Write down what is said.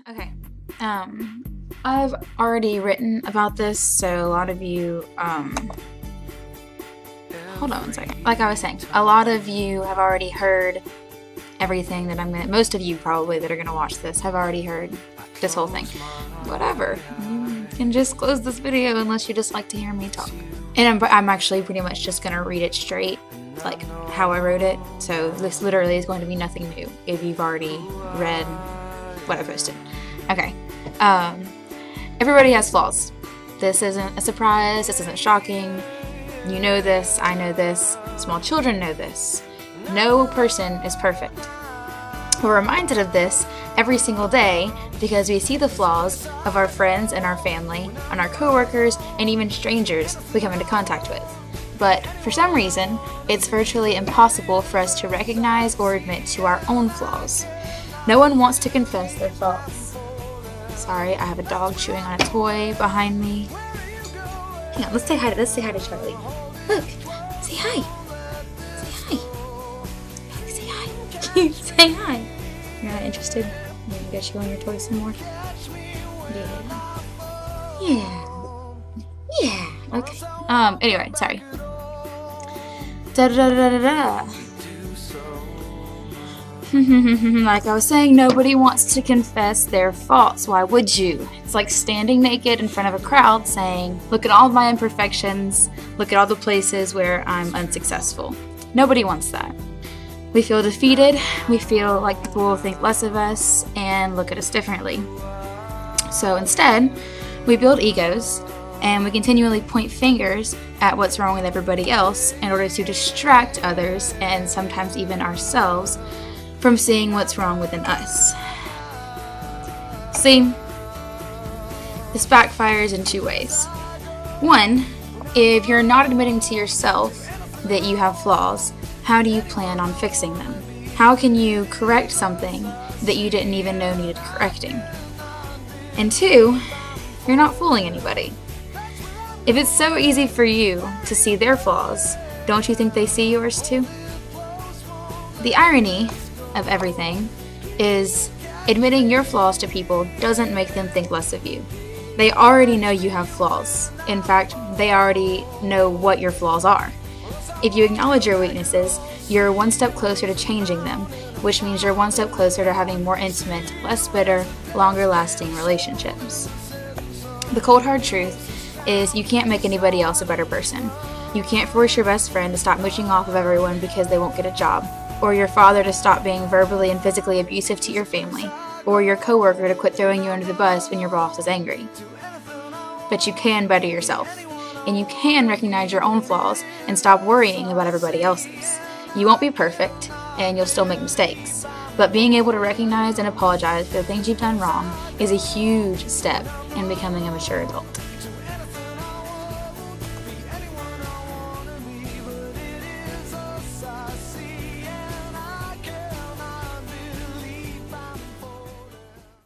Okay. I've already written about this, so a lot of you, hold on one second. Like I was saying, a lot of you have already heard everything that most of you probably that are gonna watch this have already heard this whole thing. Whatever. You can just close this video unless you just like to hear me talk. And I'm actually pretty much just gonna read it straight, like how I wrote it. So this literally is going to be nothing new if you've already read what I posted. Okay. Everybody has flaws. This isn't a surprise. This isn't shocking. You know this. I know this. Small children know this. No person is perfect. We're reminded of this every single day because we see the flaws of our friends and our family, and our coworkers, and even strangers we come into contact with. But for some reason, it's virtually impossible for us to recognize or admit to our own flaws. No one wants to confess their faults. Sorry, I have a dog chewing on a toy behind me. Hang on, let's say hi to Charlie. Look, say hi. Say hi. Say hi. Say hi. You're not interested? I'm gonna get you on your toy some more. Yeah. Okay. Anyway, sorry. Like I was saying, nobody wants to confess their faults. Why would you? It's like standing naked in front of a crowd saying, look at all my imperfections, look at all the places where I'm unsuccessful. Nobody wants that. We feel defeated, we feel like people will think less of us and look at us differently. So instead, we build egos and we continually point fingers at what's wrong with everybody else in order to distract others and sometimes even ourselves from seeing what's wrong within us. See, this backfires in two ways. One, if you're not admitting to yourself that you have flaws, how do you plan on fixing them? How can you correct something that you didn't even know needed correcting? And two, you're not fooling anybody. If it's so easy for you to see their flaws, don't you think they see yours too? The irony of everything is admitting your flaws to people doesn't make them think less of you. They already know you have flaws. In fact, they already know what your flaws are. If you acknowledge your weaknesses, you're one step closer to changing them, which means you're one step closer to having more intimate, less bitter, longer lasting relationships. The cold hard truth is you can't make anybody else a better person. You can't force your best friend to stop mooching off of everyone because they won't get a job, or your father to stop being verbally and physically abusive to your family, or your coworker to quit throwing you under the bus when your boss is angry. But you can better yourself, and you can recognize your own flaws and stop worrying about everybody else's. You won't be perfect, and you'll still make mistakes, but being able to recognize and apologize for the things you've done wrong is a huge step in becoming a mature adult.